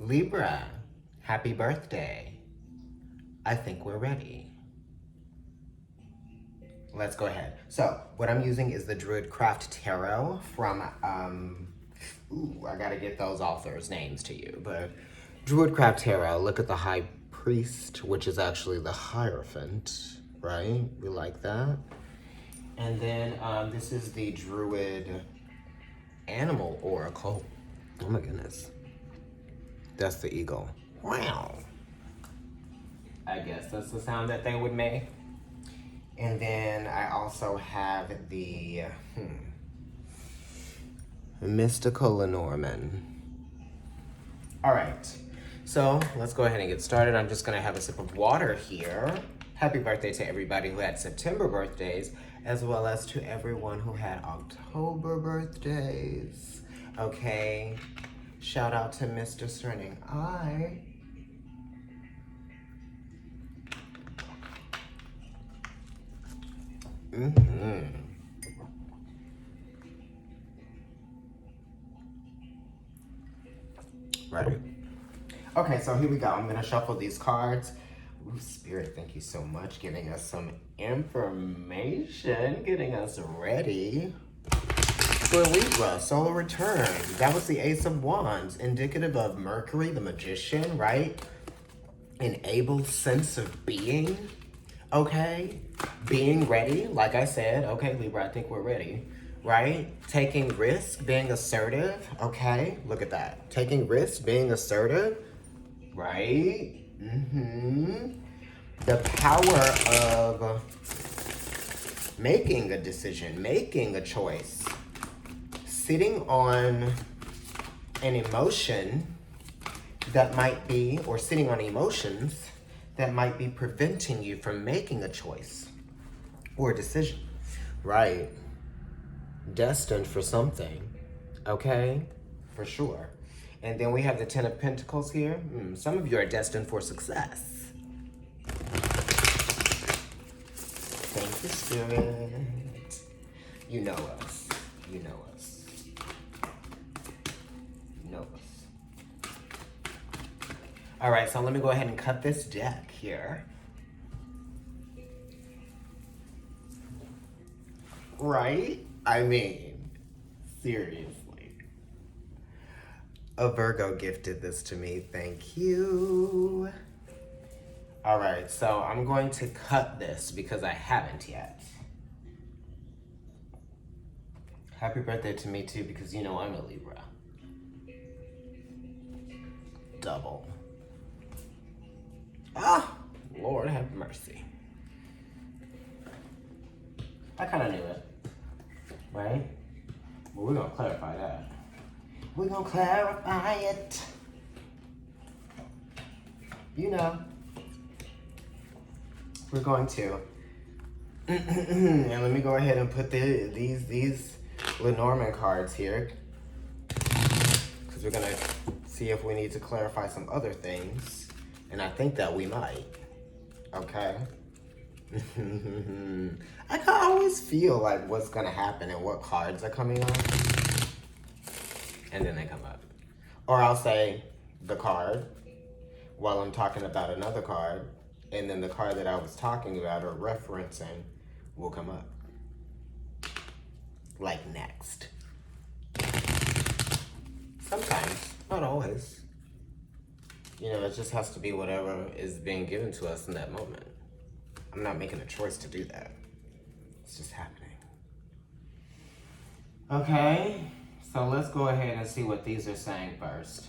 Libra, happy birthday. I think we're ready. Let's go ahead. So, what I'm using is the Druidcraft Tarot from, I gotta get those authors' names to you, but Druidcraft Tarot, look at the High Priest, which is actually the Hierophant, right? We like that. And then this is the Druid Animal Oracle. Oh my goodness. That's the eagle. Wow. I guess that's the sound that they would make. And then I also have the Mystical Lenormand. All right, so let's go ahead and get started. I'm just gonna have a sip of water here. Happy birthday to everybody who had September birthdays, as well as to everyone who had October birthdays. Okay, shout out to Mr. Sterning. Right. Okay, so here we go. I'm gonna shuffle these cards. Ooh, Spirit, thank you so much. Giving us some information, getting us ready. For Libra, solar return. That was the Ace of Wands, indicative of Mercury, the magician, right? An able sense of being, okay? Being ready, like I said, okay, Libra, I think we're ready, right? Taking risk, being assertive, okay? Look at that. Taking risk, being assertive, right? The power of making a decision, making a choice, sitting on an emotion that might be, or sitting on emotions that might be preventing you from making a choice or a decision, right? Destined for something, okay? For sure. And then we have the Ten of Pentacles here. Some of you are destined for success. Thank you, Spirit. You know us. You know us. You know us. All right, so let me go ahead and cut this deck here. Right? I mean, seriously. A Virgo gifted this to me. Thank you. All right, so I'm going to cut this because I haven't yet. Happy birthday to me too, because you know I'm a Libra. Double. Ah, Lord have mercy. I kind of knew it, right? Well, we're gonna clarify that. We're gonna clarify it. You know. We're going to. And let me go ahead and put these Lenormand cards here. Because we're gonna see if we need to clarify some other things. And I think that we might. Okay? I can always feel like what's gonna happen and what cards are coming up. And then they come up. Or I'll say the card while I'm talking about another card. And then the card that I was talking about or referencing will come up. Like next. Sometimes, not always. You know, it just has to be whatever is being given to us in that moment. I'm not making a choice to do that. It's just happening. Okay, so let's go ahead and see what these are saying first.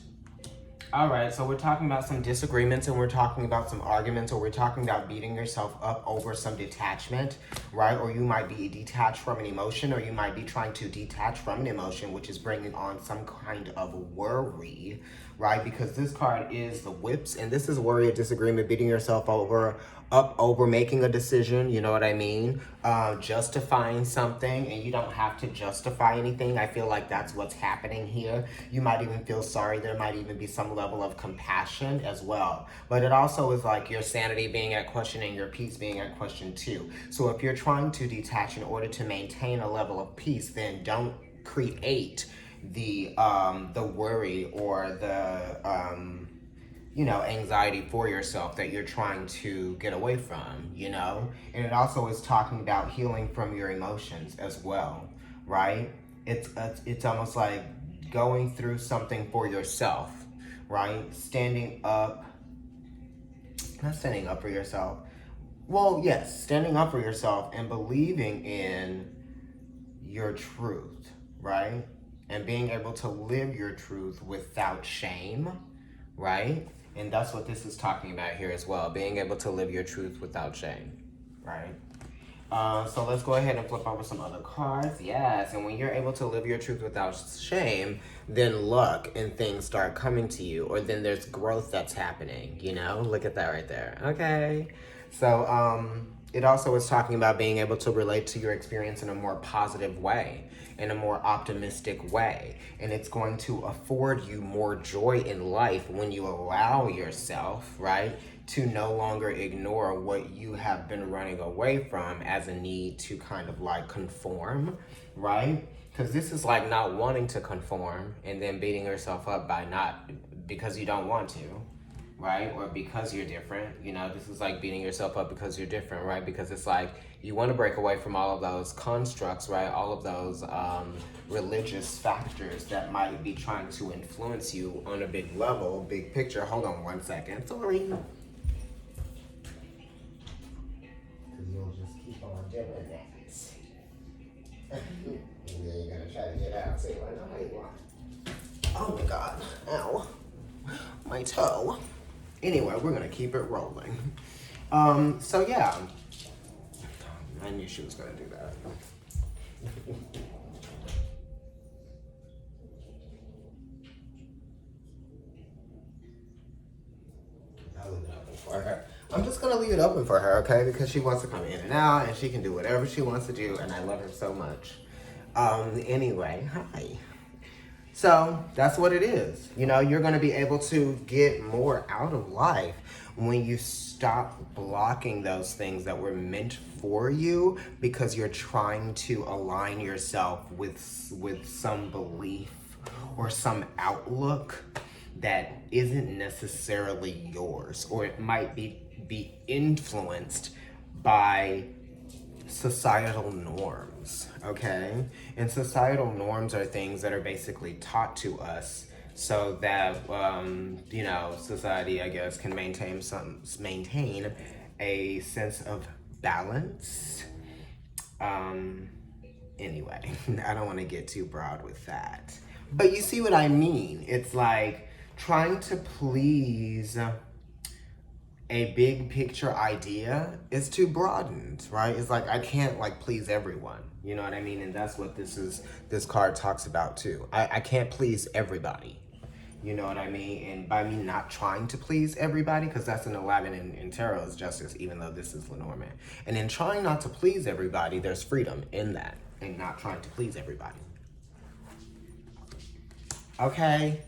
All right, so we're talking about some disagreements and we're talking about some arguments, or we're talking about beating yourself up over some detachment, right? Or you might be detached from an emotion, or you might be trying to detach from an emotion, which is bringing on some kind of worry, right? Because this card is the whips, and this is worry, a disagreement, beating yourself up over making a decision, you know what I mean? Justifying something, and you don't have to justify anything. I feel like that's what's happening here. You might even feel sorry. There might even be some level of compassion as well. But it also is like your sanity being at question and your peace being at question too. So if you're trying to detach in order to maintain a level of peace, then don't create the worry or the anxiety for yourself that you're trying to get away from, And it also is talking about healing from your emotions as well, right? It's almost like going through something for yourself, right? Not standing up for yourself. Well, yes, standing up for yourself and believing in your truth, right? And being able to live your truth without shame, right? And that's what this is talking about here as well, being able to live your truth without shame, right? So let's go ahead and flip over some other cards. Yes, and when you're able to live your truth without shame, then luck and things start coming to you, or then there's growth that's happening, Look at that right there. Okay. So it also is talking about being able to relate to your experience in a more positive way, in a more optimistic way. And it's going to afford you more joy in life when you allow yourself, right, to no longer ignore what you have been running away from as a need to kind of like conform, right? Because this is like not wanting to conform and then beating yourself up because you don't want to, right? Or because you're different, this is like beating yourself up because you're different, right? Because it's like you want to break away from all of those constructs, right? All of those religious factors that might be trying to influence you on a big level, big picture. Hold on one second. Sorry. You'll just keep on doing that. And then you're gonna try to get out. Say, I know how you want. Oh my God. Ow. My toe. Anyway, we're gonna keep it rolling. So yeah. I knew she was gonna do that. I'll leave it open for her. I'm just gonna leave it open for her, okay? Because she wants to come in and out, and she can do whatever she wants to do, and I love her so much. Anyway, hi. So that's what it is. You're gonna be able to get more out of life when you stop blocking those things that were meant for you because you're trying to align yourself with some belief or some outlook that isn't necessarily yours, or it might be influenced by societal norms, okay? And societal norms are things that are basically taught to us so that society, I guess, can maintain a sense of balance. Anyway, I don't want to get too broad with that, but you see what I mean. It's like trying to please a big picture idea is too broadened, right? It's like I can't like please everyone, you know what I mean? And that's what this card talks about too. I can't please everybody, you know what I mean? And by me not trying to please everybody, because that's an 11 in tarot is justice, even though this is Lenormand. And in trying not to please everybody, there's freedom in that, and not trying to please everybody. Okay.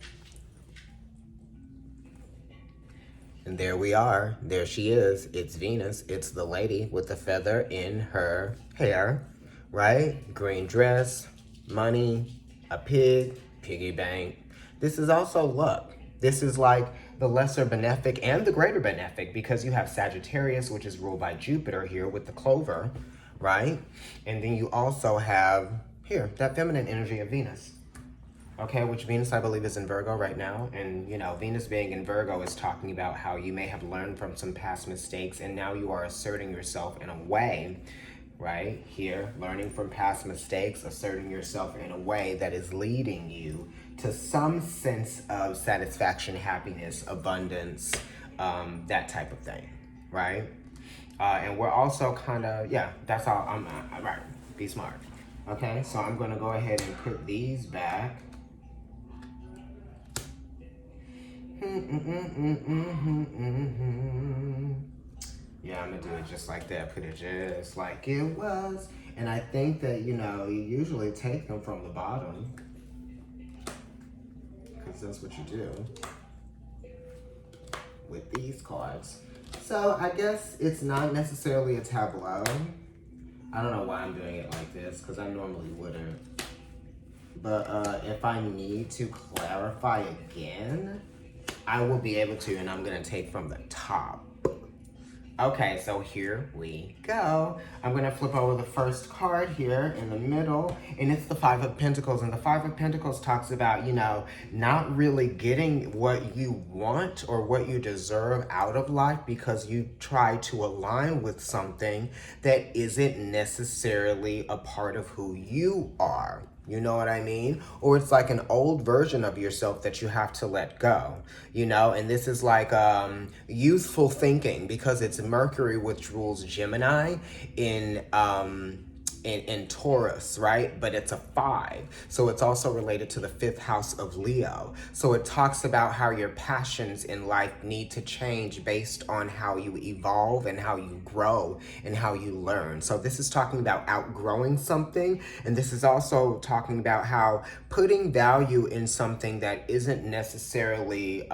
And there we are. There she is. It's Venus. It's the lady with the feather in her hair, right? Green dress, money, a pig, piggy bank. This is also luck. This is like the lesser benefic and the greater benefic, because you have Sagittarius, which is ruled by Jupiter here with the clover, right? And then you also have here that feminine energy of Venus. Okay, which Venus, I believe, is in Virgo right now. And, Venus being in Virgo is talking about how you may have learned from some past mistakes, and now you are asserting yourself in a way, right? Here, learning from past mistakes, asserting yourself in a way that is leading you to some sense of satisfaction, happiness, abundance, that type of thing, right? And we're also kind of, that's all. I'm right. Be smart. Okay, so I'm going to go ahead and put these back. Yeah, I'm gonna do it just like that. Put it just like it was. And I think that, you usually take them from the bottom, because that's what you do with these cards. So I guess it's not necessarily a tableau. I don't know why I'm doing it like this, because I normally wouldn't. but if I need to clarify again, I will be able to, and I'm gonna take from the top. Okay, so here we go. I'm gonna flip over the first card here in the middle, and it's the Five of Pentacles. And the Five of Pentacles talks about, not really getting what you want or what you deserve out of life because you try to align with something that isn't necessarily a part of who you are. You know what I mean? Or it's like an old version of yourself that you have to let go, and this is like youthful thinking because it's Mercury, which rules Gemini in Taurus, right? But it's a 5. So it's also related to the 5th house of Leo. So it talks about how your passions in life need to change based on how you evolve and how you grow and how you learn. So this is talking about outgrowing something. And this is also talking about how putting value in something that isn't necessarily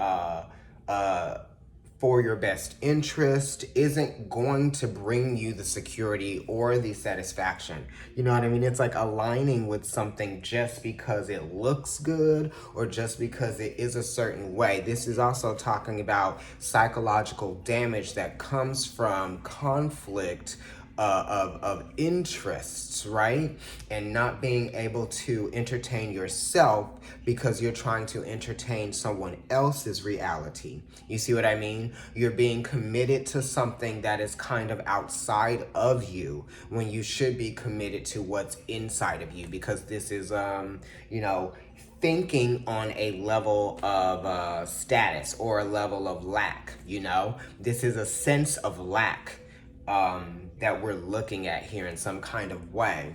for your best interest isn't going to bring you the security or the satisfaction. You know what I mean? It's like aligning with something just because it looks good or just because it is a certain way. This is also talking about psychological damage that comes from conflict of interests, right? And not being able to entertain yourself because you're trying to entertain someone else's reality. You see what I mean? You're being committed to something that is kind of outside of you when you should be committed to what's inside of you, because this is, thinking on a level of status or a level of lack, This is a sense of lack that we're looking at here in some kind of way.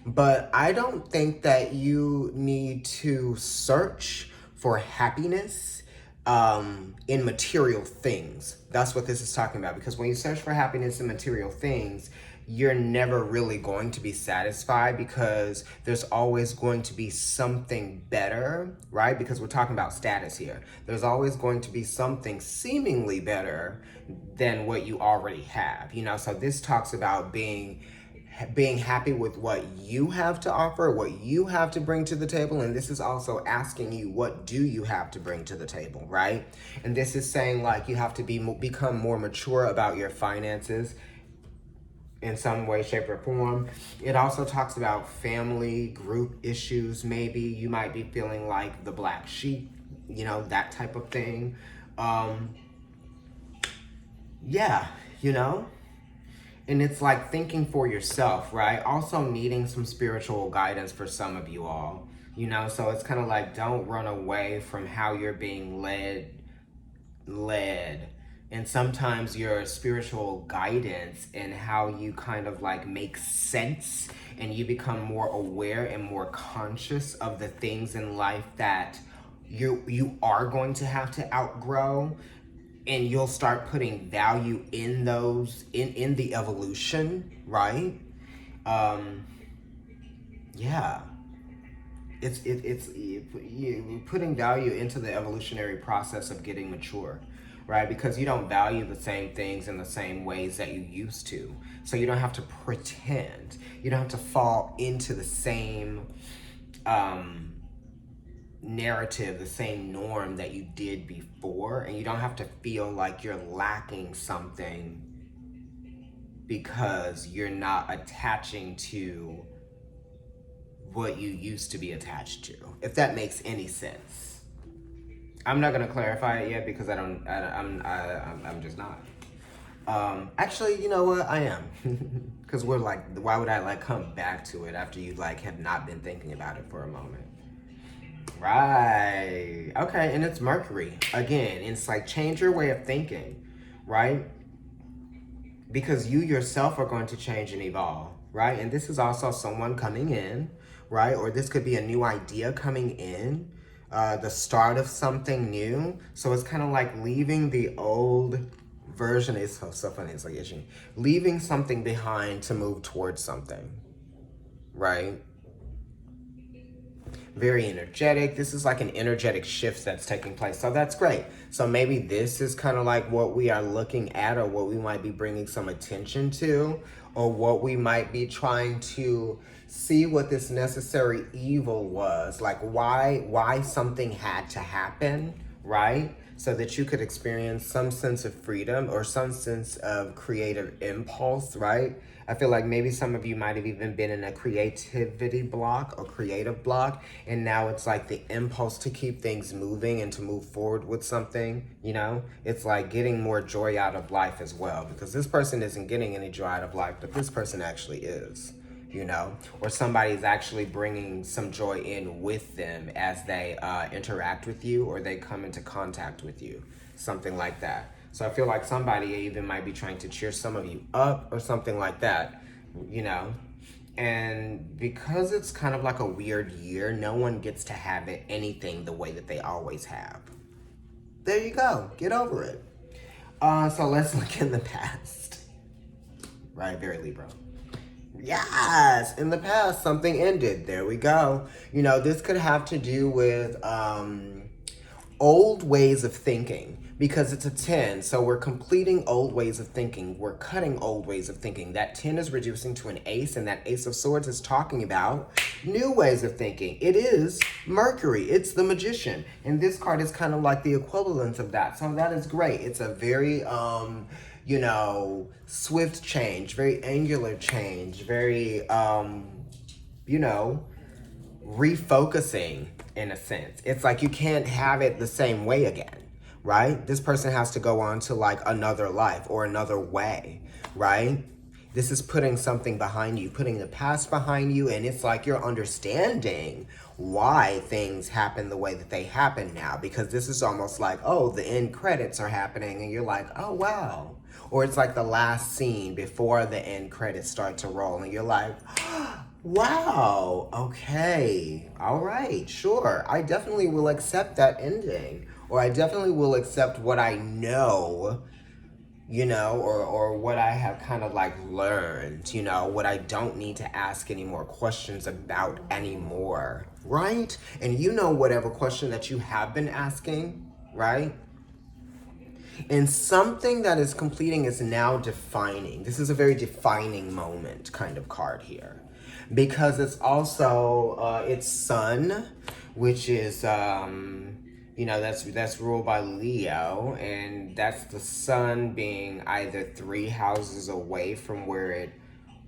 But I don't think that you need to search for happiness in material things. That's what this is talking about. Because when you search for happiness in material things, you're never really going to be satisfied because there's always going to be something better, right? Because we're talking about status here. There's always going to be something seemingly better than what you already have, So this talks about being happy with what you have to offer, what you have to bring to the table. And this is also asking you, what do you have to bring to the table, right? And this is saying like you have to become more mature about your finances in some way, shape, or form. It also talks about family, group issues. Maybe you might be feeling like the black sheep, that type of thing. And it's like thinking for yourself, right? Also needing some spiritual guidance for some of you all, so it's kind of like, don't run away from how you're being led. And sometimes your spiritual guidance and how you kind of like make sense and you become more aware and more conscious of the things in life that you are going to have to outgrow. And you'll start putting value in those, in the evolution, right? It's putting value into the evolutionary process of getting mature, right? Because you don't value the same things in the same ways that you used to. So you don't have to pretend. You don't have to fall into the same narrative, the same norm that you did before, and you don't have to feel like you're lacking something because you're not attaching to what you used to be attached to, if that makes any sense. I'm not gonna clarify it yet because I'm just not. Actually, you know what? I am. Because we're like, why would I like come back to it after you like have not been thinking about it for a moment? Right. Okay, and it's Mercury. Again, it's like change your way of thinking, right? Because you yourself are going to change and evolve, right? And this is also someone coming in, right? Or this could be a new idea coming in, the start of something new. So it's kind of like leaving the old version. It's so funny. It's like itching. Leaving something behind to move towards something, right? Very energetic. This is like an energetic shift that's taking place. So that's great. So maybe this is kind of like what we are looking at, or what we might be bringing some attention to, or what we might be trying to see what this necessary evil was, like why something had to happen, right? So that you could experience some sense of freedom or some sense of creative impulse, right? I feel like maybe some of you might have even been in a creativity block or creative block, and now it's like the impulse to keep things moving and to move forward with something, you know? It's like getting more joy out of life as well, because this person isn't getting any joy out of life, but this person actually is, you know? Or somebody's actually bringing some joy in with them as they interact with you or they come into contact with you, something like that. So I feel like somebody even might be trying to cheer some of you up or something like that, you know? And because it's kind of like a weird year, no one gets to have it anything the way that they always have. There you go. Get over it. So let's look in the past. Right, very Libra. Yes, in the past, something ended. There we go. You know, this could have to do with old ways of thinking, because it's a 10, so we're completing old ways of thinking. We're cutting old ways of thinking. That 10 is reducing to an ace, and that Ace of Swords is talking about new ways of thinking. It is Mercury. It's the Magician, and this card is kind of like the equivalent of that. So that is great. It's a very you know, swift change, very angular change, very you know, refocusing in a sense. It's like you can't have it the same way again, right? This person has to go on to like another life or another way, right? This is putting something behind you, putting the past behind you, and it's like you're understanding why things happen the way that they happen now, because this is almost like, oh, the end credits are happening, and you're like, oh, wow. Or it's like the last scene before the end credits start to roll, and you're like, wow, okay, all right, sure. I definitely will accept that ending, or I definitely will accept what I know, you know, or what I have kind of like learned, you know, what I don't need to ask any more questions about anymore, right? And you know whatever question that you have been asking, right? And something that is completing is now defining. This is a very defining moment kind of card here, because it's also, it's Sun, which is, you know, that's ruled by Leo, and that's the sun being either 3 houses away from where it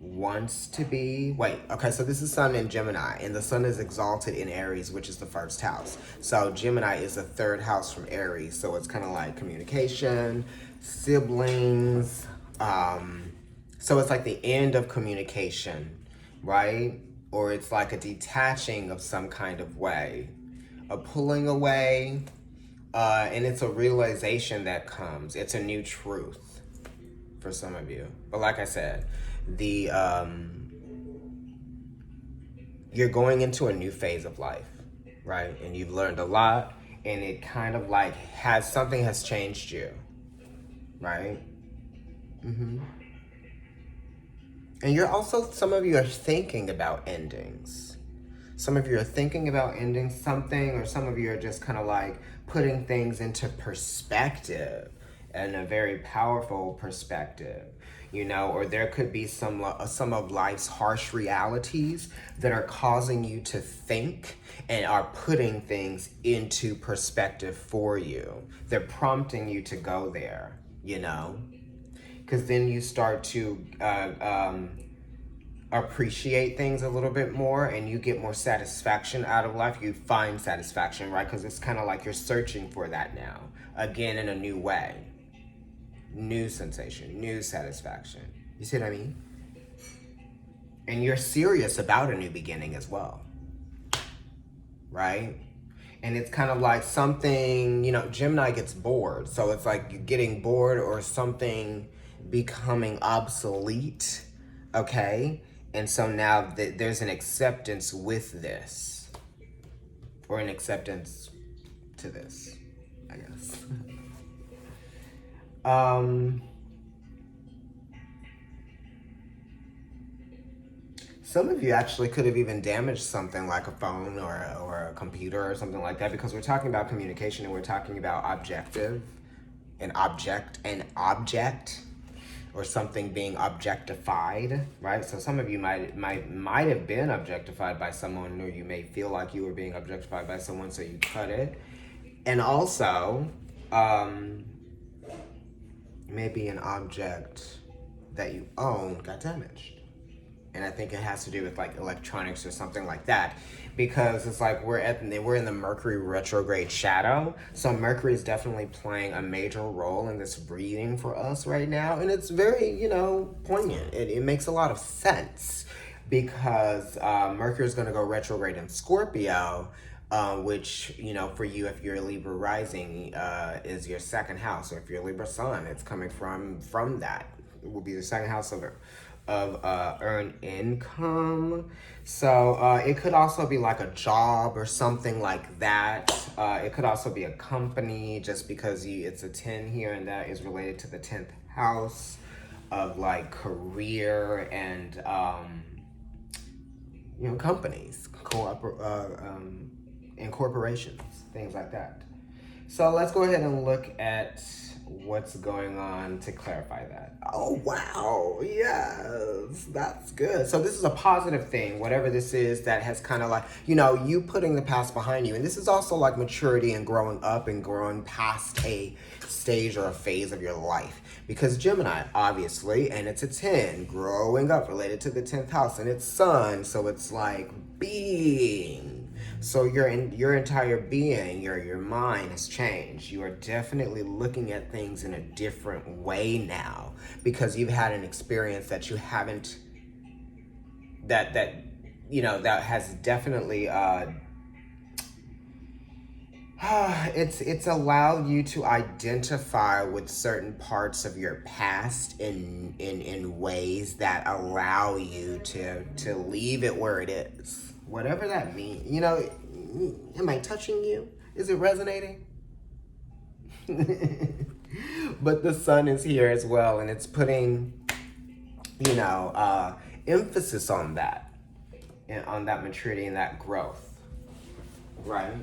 wants to be. Wait, okay, so this is Sun in Gemini, and the sun is exalted in Aries, which is the 1st house. So Gemini is the 3rd house from Aries, so it's kind of like communication, siblings, so it's like the end of communication, right? Or it's like a detaching of some kind of way, a pulling away, and it's a realization that comes. It's a new truth for some of you. But like I said, the you're going into a new phase of life, right? And you've learned a lot, and it kind of like something has changed you, right? And you're also, some of you are thinking about endings. Some of you are thinking about ending something, or some of you are just kind of like putting things into perspective, and a very powerful perspective, you know, or there could be some of life's harsh realities that are causing you to think and are putting things into perspective for you. They're prompting you to go there, you know, because then you start to appreciate things a little bit more, and you get more satisfaction out of life. You find satisfaction, right? Because it's kind of like you're searching for that now, again, in a new way. New sensation, new satisfaction. You see what I mean? And you're serious about a new beginning as well, right? And it's kind of like something, you know, Gemini gets bored. So it's like you're getting bored, or something becoming obsolete, okay? And so now there's an acceptance with this, or an acceptance to this, I guess. Some of you actually could have even damaged something like a phone or a computer or something like that, because we're talking about communication, and we're talking about objective, an object, or something being objectified, right? So some of you might have been objectified by someone, or you may feel like you were being objectified by someone, so you cut it. And also, maybe an object that you own got damaged. And I think it has to do with like electronics or something like that, because it's like we're in the Mercury retrograde shadow. So Mercury is definitely playing a major role in this reading for us right now, and it's very, you know, poignant. It makes a lot of sense because Mercury is going to go retrograde in Scorpio, which, you know, for you, if you're Libra rising, is your second house, or if you're Libra sun, it's coming from that. It will be the second house of earned income. So it could also be like a job or something like that. It could also be a company, just because it's a 10 here, and that is related to the 10th house of like career and you know, companies, and corporations, things like that. So let's go ahead and look at what's going on to clarify that. Oh, wow. Yes, that's good. So this is a positive thing, whatever this is that has kind of like, you know, you putting the past behind you. And this is also like maturity and growing up and growing past a stage or a phase of your life. Because Gemini, obviously, and it's a 10, growing up, related to the 10th house, and it's sun, so it's like being. So your entire being, your mind has changed. You are definitely looking at things in a different way now, because you've had an experience that you haven't, that you know, that has definitely it's allowed you to identify with certain parts of your past in ways that allow you to leave it where it is. Whatever that means. You know, am I touching you? Is it resonating? But the sun is here as well, and it's putting, you know, emphasis on that, and on that maturity and that growth, right?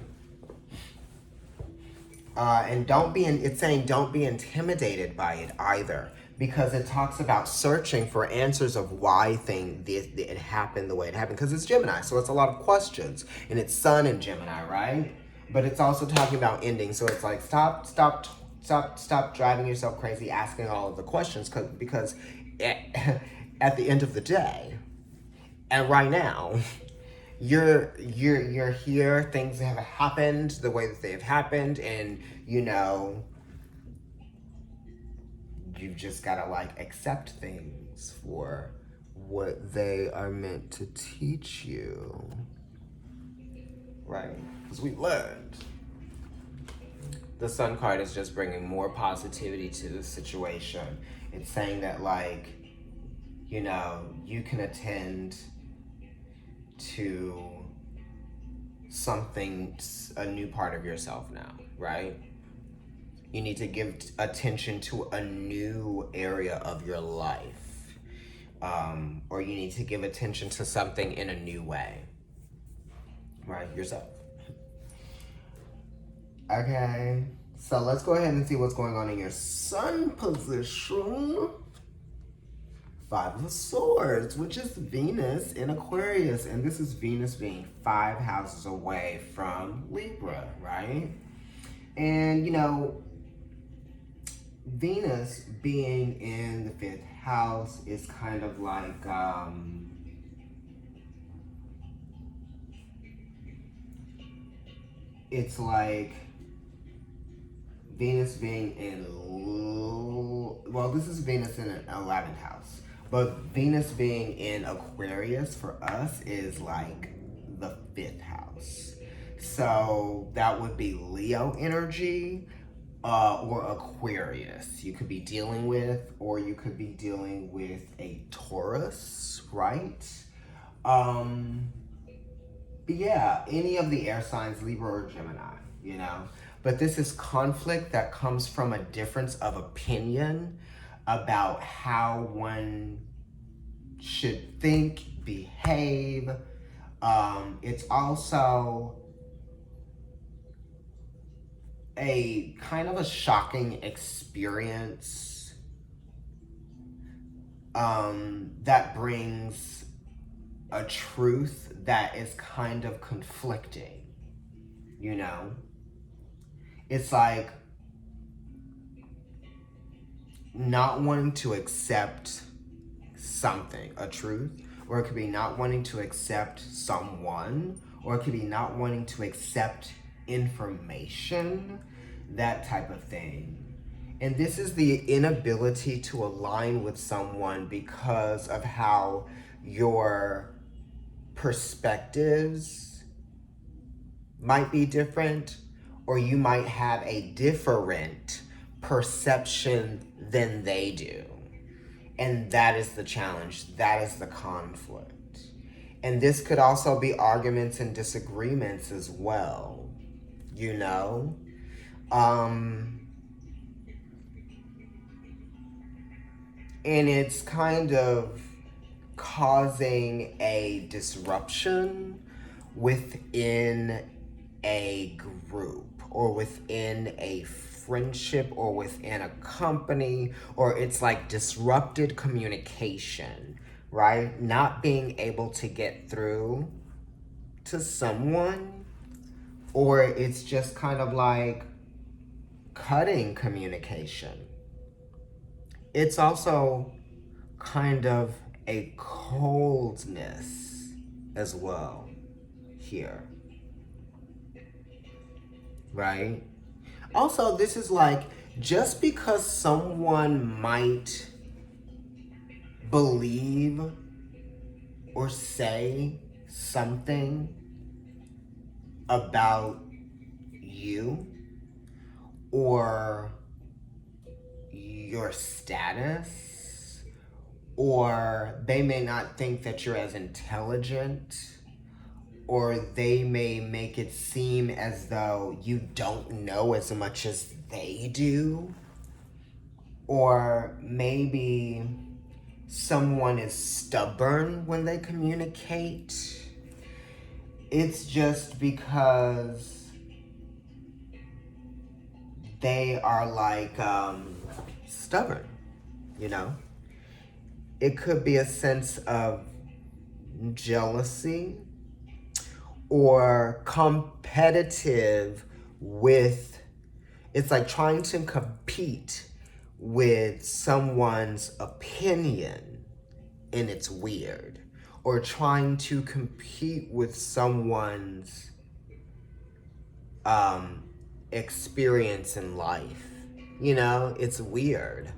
And it's saying don't be intimidated by it either, because it talks about searching for answers of why it happened the way it happened, because it's Gemini, so it's a lot of questions, and it's sun in Gemini, right? But it's also talking about ending, so it's like stop driving yourself crazy asking all of the questions, because at the end of the day, and right now, you're here, things have happened the way that they've happened, and you know, you've just gotta like accept things for what they are meant to teach you, right? Because we learned. The sun card is just bringing more positivity to the situation. It's saying that, like, you know, you can attend to something, a new part of yourself now, right? You need to give attention to a new area of your life, or you need to give attention to something in a new way, right? Yourself. Okay, so let's go ahead and see what's going on in your sun position. 5 of Swords, which is Venus in Aquarius, and this is Venus being 5 houses away from Libra, right? And, you know, Venus being in the 5th house is kind of like, it's like Venus being in, well, this is Venus in an 11th house. But Venus being in Aquarius for us is like the 5th house. So that would be Leo energy or Aquarius. You could be dealing with, or you could be dealing with a Taurus, right? But yeah, any of the air signs, Libra or Gemini, you know? But this is conflict that comes from a difference of opinion about how one should think, behave. It's also a kind of a shocking experience that brings a truth that is kind of conflicting, you know? It's like not wanting to accept something, a truth, or it could be not wanting to accept someone, or it could be not wanting to accept information, that type of thing. And this is the inability to align with someone because of how your perspectives might be different, or you might have a different perception than they do. And that is the challenge. That is the conflict. And this could also be arguments and disagreements as well, you know? And it's kind of causing a disruption within a group or within a friendship or within a company, or it's like disrupted communication, right? Not being able to get through to someone, or it's just kind of like cutting communication. It's also kind of a coldness as well here, right? Also, this is like, just because someone might believe or say something about you or your status, or they may not think that you're as intelligent, or they may make it seem as though you don't know as much as they do, or maybe someone is stubborn when they communicate. It's just because they are like stubborn, you know? It could be a sense of jealousy or competitive with, it's like trying to compete with someone's opinion, and it's weird. Or trying to compete with someone's experience in life. You know, it's weird.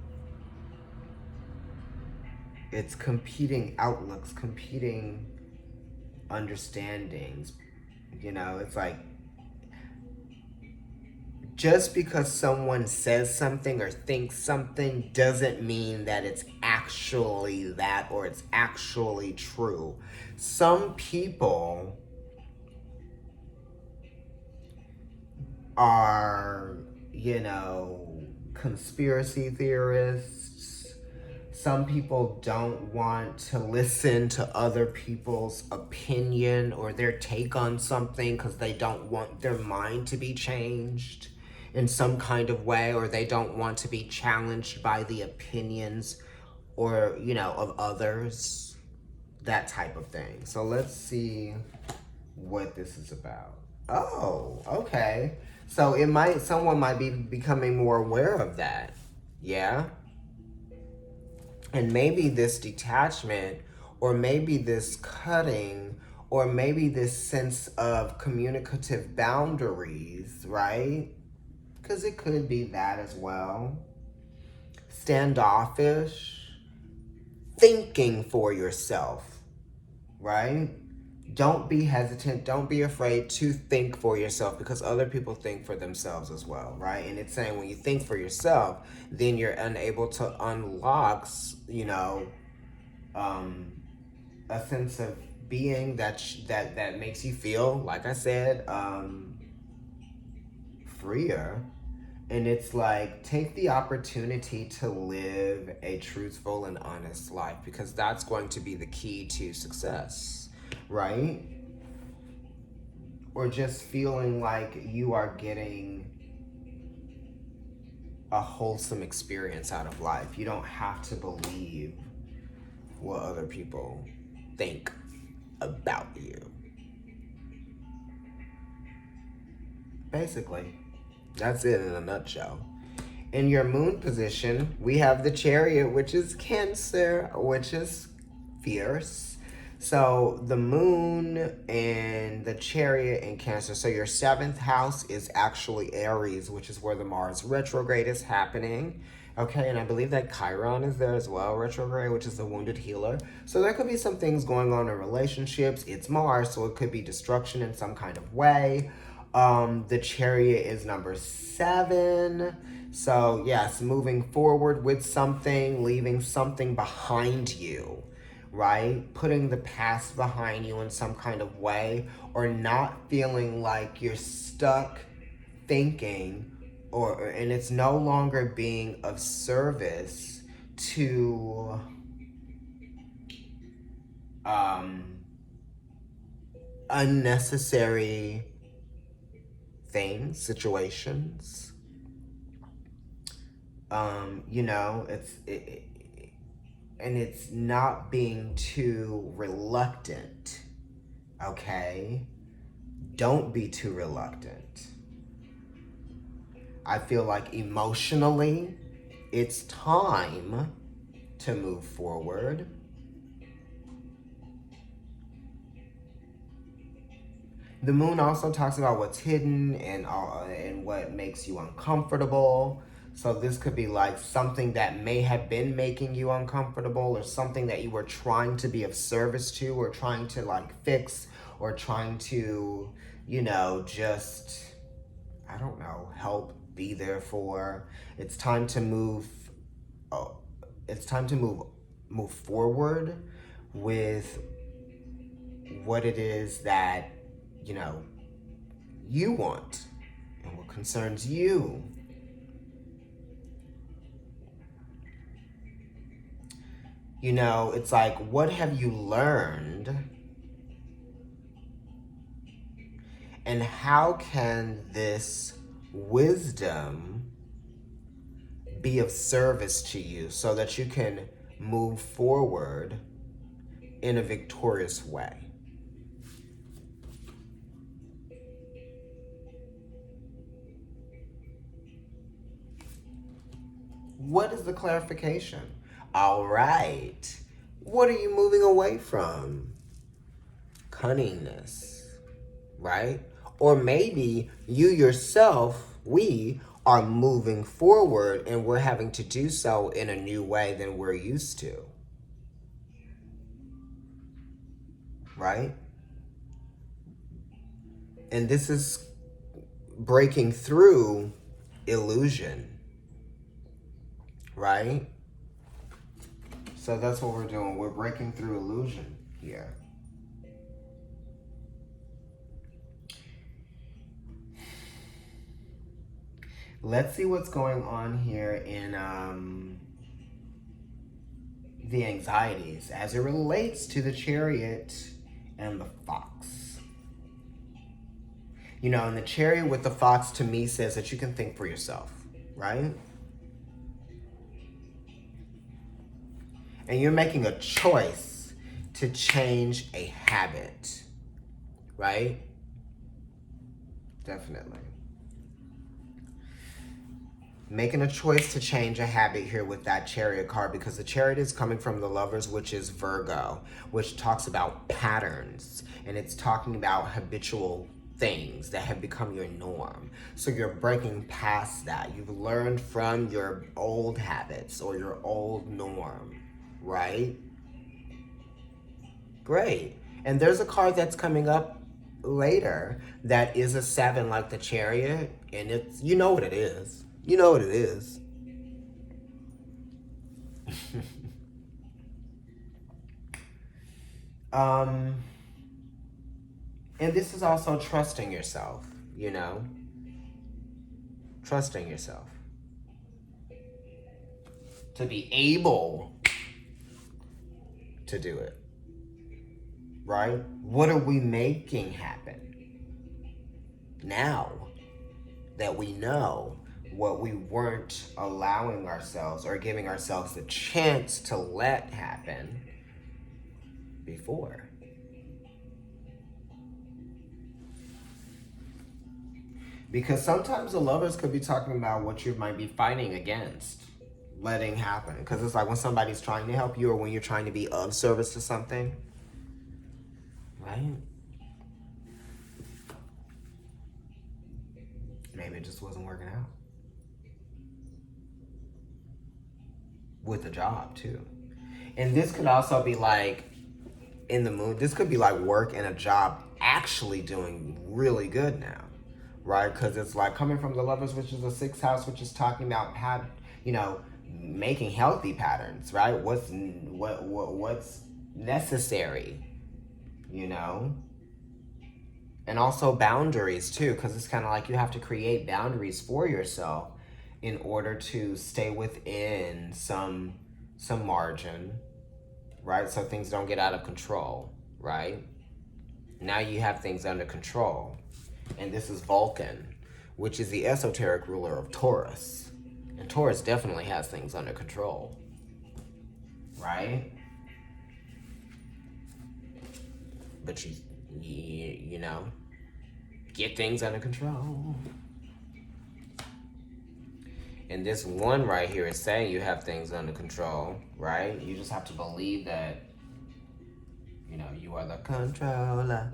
It's competing outlooks, competing understandings. You know, it's like, just because someone says something or thinks something doesn't mean that it's actually that or it's actually true. Some people are, you know, conspiracy theorists. Some people don't want to listen to other people's opinion or their take on something because they don't want their mind to be changed in some kind of way, or they don't want to be challenged by the opinions or, you know, of others, that type of thing. So let's see what this is about. Oh, okay. So someone might be becoming more aware of that. Yeah. And maybe this detachment, or maybe this cutting, or maybe this sense of communicative boundaries, right? Because it could be that as well. Standoffish, thinking for yourself, right? Don't be hesitant. Don't be afraid to think for yourself, because other people think for themselves as well, right? And it's saying when you think for yourself, then you're unable to unlock, you know, a sense of being that makes you feel, like I said, freer. And it's like, take the opportunity to live a truthful and honest life, because that's going to be the key to success, right? Or just feeling like you are getting a wholesome experience out of life. You don't have to believe what other people think about you. Basically, that's it in a nutshell. In your moon position, we have the Chariot, which is Cancer, which is fierce. So the moon and the Chariot in Cancer. So your 7th house is actually Aries, which is where the Mars retrograde is happening. Okay, and I believe that Chiron is there as well, retrograde, which is the wounded healer. So there could be some things going on in relationships. It's Mars, so it could be destruction in some kind of way. The Chariot is number 7. So yes, moving forward with something, leaving something behind you, right? Putting the past behind you in some kind of way, or not feeling like you're stuck thinking, and it's no longer being of service to unnecessary things, situations. And it's not being too reluctant, okay? Don't be too reluctant. I feel like emotionally, it's time to move forward. The moon also talks about what's hidden and what makes you uncomfortable. So this could be like something that may have been making you uncomfortable, or something that you were trying to be of service to, or trying to like fix, or trying to, just, I don't know, help, be there for. It's time to move. It's time to move forward with what it is that, you want and what concerns you. It's like, what have you learned? And how can this wisdom be of service to you so that you can move forward in a victorious way? What is the clarification? All right. What are you moving away from? Cunningness, right? Or maybe you yourself, we are moving forward and we're having to do so in a new way than we're used to. Right? And this is breaking through illusion. Right? So that's what we're doing. We're breaking through illusion here. Let's see what's going on here in the anxieties as it relates to the Chariot and the Fox. And the Chariot with the Fox to me says that you can think for yourself, right? And you're making a choice to change a habit, right? Definitely. Making a choice to change a habit here with that Chariot card, because the Chariot is coming from the Lovers, which is Virgo, which talks about patterns, and it's talking about habitual things that have become your norm. So you're breaking past that. You've learned from your old habits or your old norm, right? Great. And there's a card that's coming up later that is a 7 like the Chariot, and it's, you know what it is. You know what it is. And this is also trusting yourself, Trusting yourself. To be able to do it. Right? What are we making happen now that we know what we weren't allowing ourselves or giving ourselves the chance to let happen, before. Because sometimes the lovers could be talking about what you might be fighting against letting happen. Because it's like when somebody's trying to help you or when you're trying to be of service to something, right? Maybe it just wasn't working out. With the job, too. And this could also be like, in the mood, this could be like work and a job actually doing really good now. Right? Because it's like coming from the lovers, which is the 6th house, which is talking about making healthy patterns, right? What's necessary, and also boundaries too, because it's kind of like you have to create boundaries for yourself in order to stay within some margin, right? So things don't get out of control, right? Now you have things under control. And this is Vulcan, which is the esoteric ruler of Taurus. And Taurus definitely has things under control. Right? But you get things under control. And this one right here is saying you have things under control, right? You just have to believe that, you are the controller.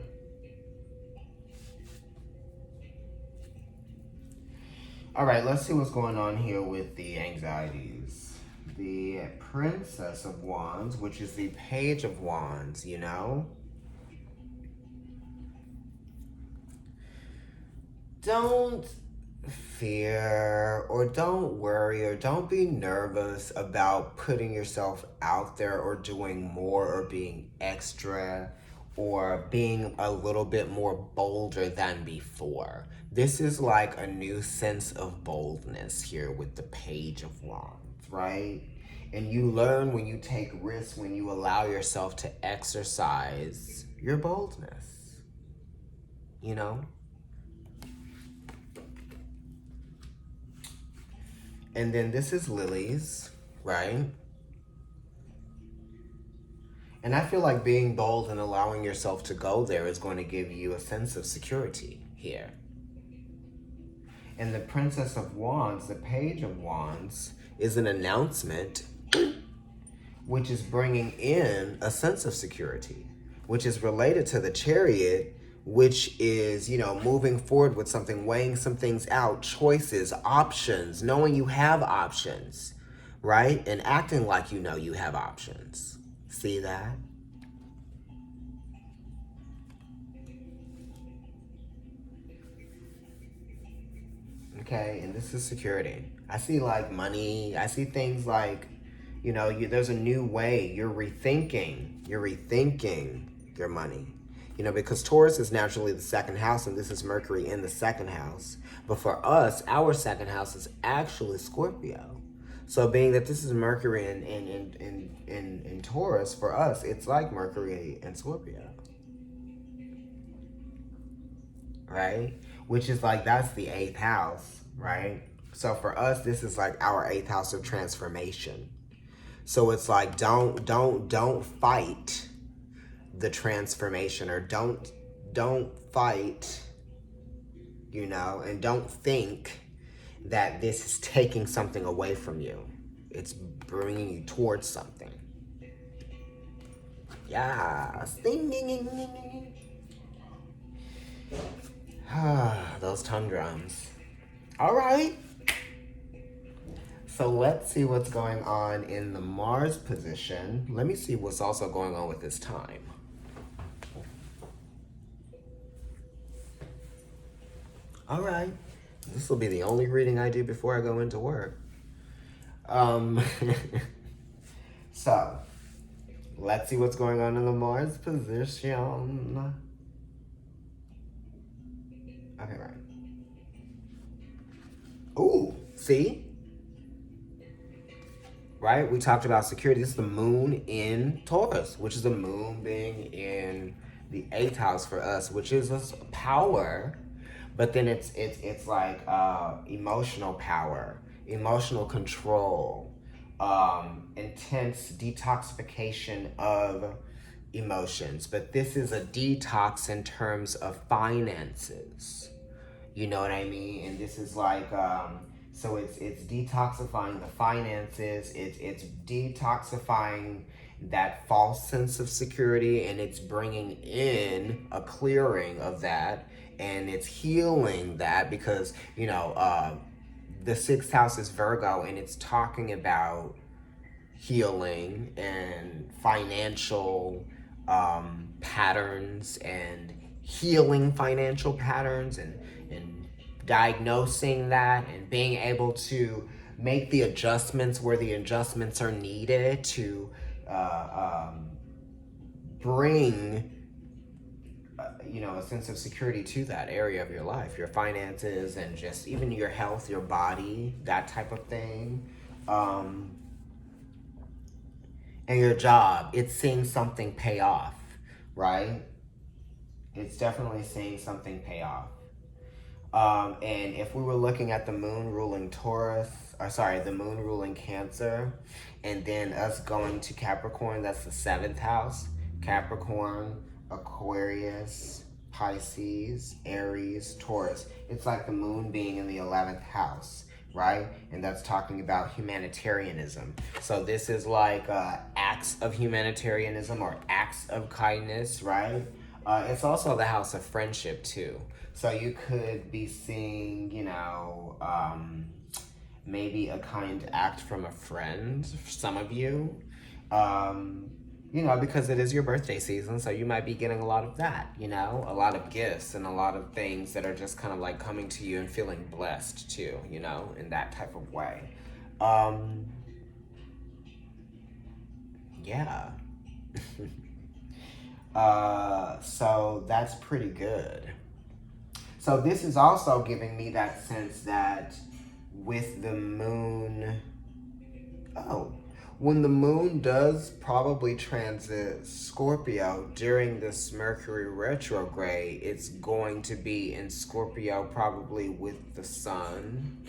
All right, let's see what's going on here with the anxieties. The Princess of Wands, which is the Page of Wands, Don't fear or don't worry or don't be nervous about putting yourself out there or doing more or being extra or being a little bit more bolder than before. This is like a new sense of boldness here with the Page of Wands, right? And you learn when you take risks, when you allow yourself to exercise your boldness, And then this is Lilies, right? And I feel like being bold and allowing yourself to go there is going to give you a sense of security here. And the Princess of Wands, the Page of Wands, is an announcement which is bringing in a sense of security, which is related to the Chariot, which is, moving forward with something, weighing some things out, choices, options, knowing you have options, right? And acting like you have options. See that? Okay, and this is security. I see like money. I see things like, there's a new way. You're rethinking your money. Because Taurus is naturally the 2nd house, and this is Mercury in the 2nd house. But for us, our 2nd house is actually Scorpio. So being that this is Mercury in Taurus, for us, it's like Mercury and Scorpio. Right? Which is like, that's the 8th house, right? So for us, this is like our 8th house of transformation. So it's like, don't fight the transformation, or don't fight, and don't think that this is taking something away from you. It's bringing you towards something. Yeah. Those tongue drums. All right. So let's see what's going on in the Mars position. Let me see what's also going on with this time. All right. This will be the only reading I do before I go into work. So, let's see what's going on in the Mars position. Okay, right. Ooh, see? Right? We talked about security. This is the moon in Taurus, which is the moon being in the 8th house for us, which is this power. But then it's like emotional power, emotional control, intense detoxification of emotions, but this is a detox in terms of finances. You know what I mean? And this is like, so it's detoxifying the finances. It's detoxifying that false sense of security, and it's bringing in a clearing of that, and it's healing that because the sixth house is Virgo, and it's talking about healing and financial patterns and healing financial patterns and diagnosing that and being able to make the adjustments where the adjustments are needed to bring a sense of security to that area of your life, your finances, and just even your health, your body, that type of thing. And your job, it's seeing something pay off, right? It's definitely seeing something pay off. And if we were looking at the moon ruling the moon ruling Cancer, and then us going to Capricorn, that's the 7th house. Capricorn, Aquarius, Pisces, Aries, Taurus. It's like the moon being in the 11th house, right? And that's talking about humanitarianism. So this is like acts of humanitarianism or acts of kindness, right? It's also the house of friendship too. So you could be seeing, maybe a kind act from a friend, some of you. Because it is your birthday season, so you might be getting a lot of that, a lot of gifts and a lot of things that are just kind of like coming to you and feeling blessed too, in that type of way. Yeah. So that's pretty good. So this is also giving me that sense that with the moon, when the moon does probably transit Scorpio during this Mercury retrograde, it's going to be in Scorpio probably with the sun.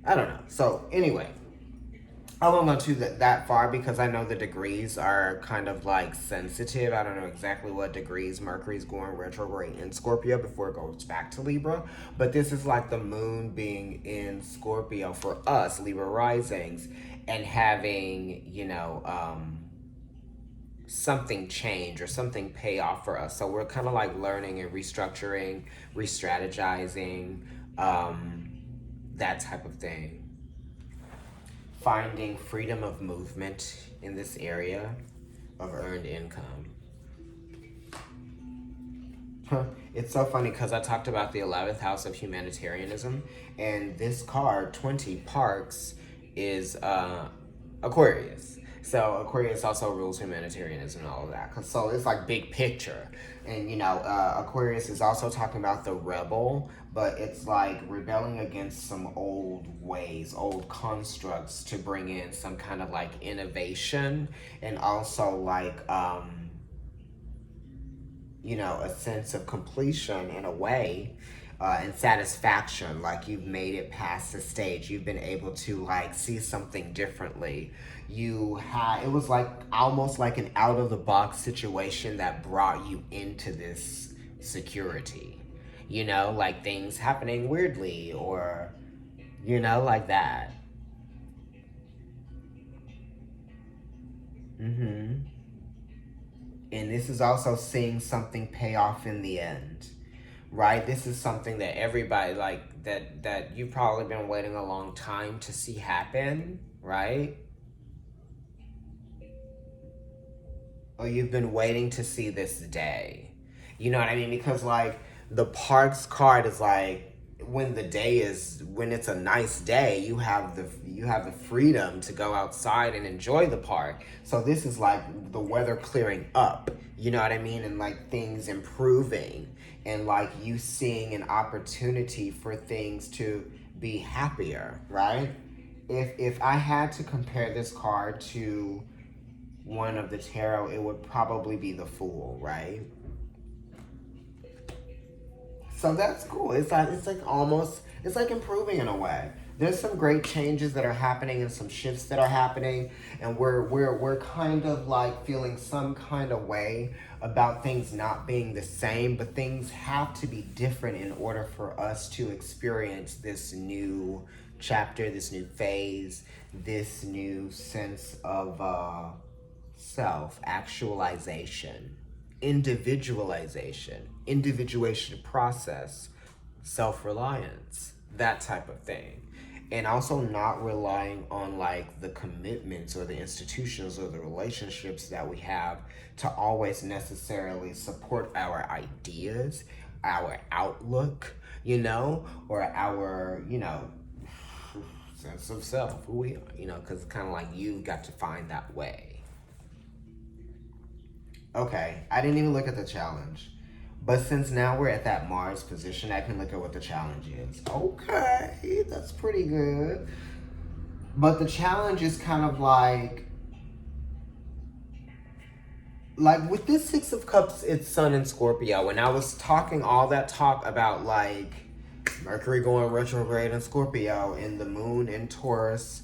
I don't know. So anyway, I won't go to that far because I know the degrees are kind of like sensitive. I don't know exactly what degrees Mercury's going retrograde in Scorpio before it goes back to Libra. But this is like the moon being in Scorpio for us, Libra risings, and having, something change or something pay off for us. So we're kind of like learning and restructuring, re-strategizing, that type of thing. Finding freedom of movement in this area of earned income. It's so funny because I talked about the 11th house of humanitarianism, and this card, 20 Parks, is Aquarius. So Aquarius also rules humanitarianism and all of that. So it's like big picture. And, Aquarius is also talking about the rebel, but it's like rebelling against some old ways, old constructs to bring in some kind of like innovation and also like, a sense of completion in a way. And satisfaction, like you've made it past the stage. You've been able to like see something differently. It was like almost like an out of the box situation that brought you into this security. Like things happening weirdly or, like that. And this is also seeing something pay off in the end. Right? This is something that everybody like that you've probably been waiting a long time to see happen, right? Or you've been waiting to see this day. You know what I mean? Because like the Parks card is like when it's a nice day, you have the freedom to go outside and enjoy the park. So this is like the weather clearing up, you know what I mean? And like things improving and like you seeing an opportunity for things to be happier, right? If I had to compare this card to one of the tarot, it would probably be the Fool, right? So that's cool. It's like improving in a way. There's some great changes that are happening and some shifts that are happening, and we're kind of like feeling some kind of way about things not being the same, but things have to be different in order for us to experience this new chapter, this new phase, this new sense of self-actualization, individuation process, self-reliance, that type of thing. And also not relying on like the commitments or the institutions or the relationships that we have to always necessarily support our ideas, our outlook, or our, sense of self, who we are, because it's kind of like you've got to find that way. Okay, I didn't even look at the challenge. But since now we're at that Mars position, I can look at what the challenge is. Okay, that's pretty good. But the challenge is kind of like with this Six of Cups, it's Sun in Scorpio. And I was talking all that talk about like Mercury going retrograde in Scorpio and the moon in Taurus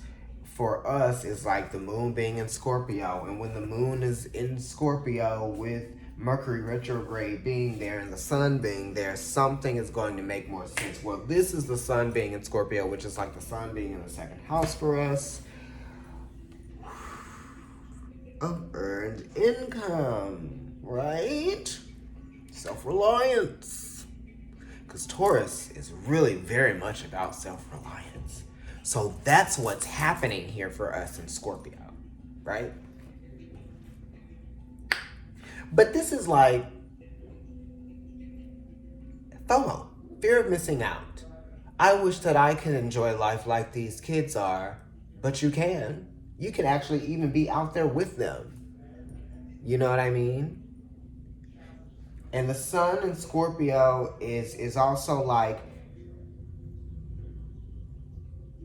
for us is like the moon being in Scorpio. And when the moon is in Scorpio with Mercury retrograde being there and the sun being there, something is going to make more sense. Well, this is the sun being in Scorpio, which is like the sun being in the second house for us. Of earned income, right? Self-reliance. Because Taurus is really very much about self-reliance. So that's what's happening here for us in Scorpio, right? But this is like FOMO, fear of missing out. I wish that I could enjoy life like these kids are, but you can. You can actually even be out there with them. You know what I mean? And the sun in Scorpio is also like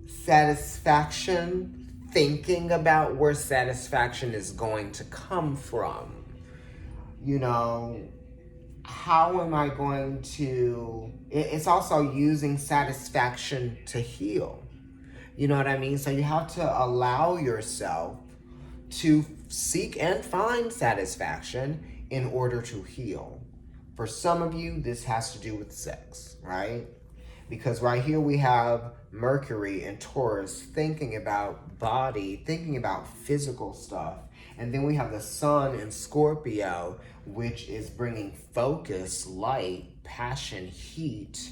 satisfaction, thinking about where satisfaction is going to come from. How am I going to... It's also using satisfaction to heal. You know what I mean? So you have to allow yourself to seek and find satisfaction in order to heal. For some of you, this has to do with sex, right? Because right here we have Mercury and Taurus thinking about body, thinking about physical stuff. And then we have the sun in Scorpio, which is bringing focus, light, passion, heat,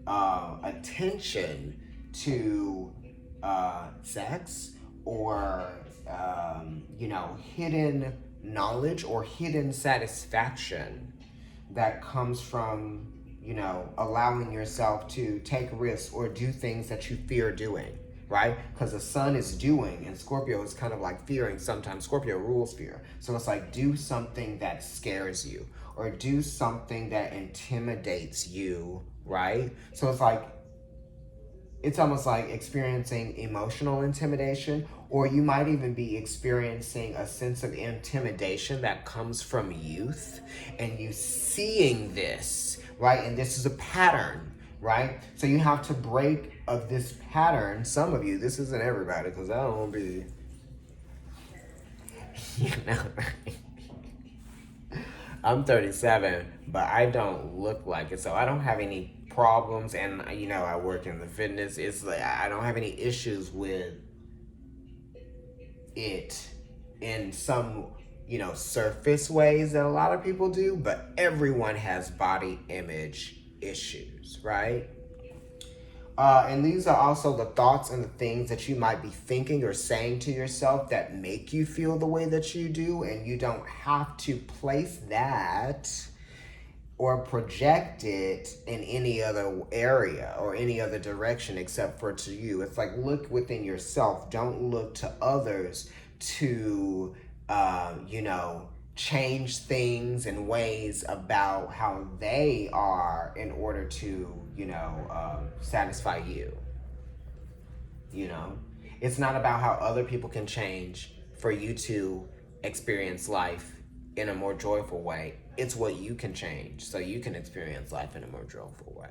attention to sex or, hidden knowledge or hidden satisfaction that comes from, allowing yourself to take risks or do things that you fear doing, right? Because the sun is doing and Scorpio is kind of like fearing sometimes. Scorpio rules fear. So it's like do something that scares you or do something that intimidates you, right? So it's almost like experiencing emotional intimidation, or you might even be experiencing a sense of intimidation that comes from youth and you seeing this, right? And this is a pattern, right? So you have to break of this pattern. Some of you, this isn't everybody, because I don't want to be, I'm 37, but I don't look like it. So I don't have any problems, and I work in the fitness. It's like I don't have any issues with it in some surface ways that a lot of people do, but everyone has body image issues, right? And these are also the thoughts and the things that you might be thinking or saying to yourself that make you feel the way that you do, and you don't have to place that or project it in any other area or any other direction except for to you. It's like, look within yourself. Don't look to others to, change things and ways about how they are in order to, satisfy you. It's not about how other people can change for you to experience life in a more joyful way. It's what you can change so you can experience life in a more joyful way,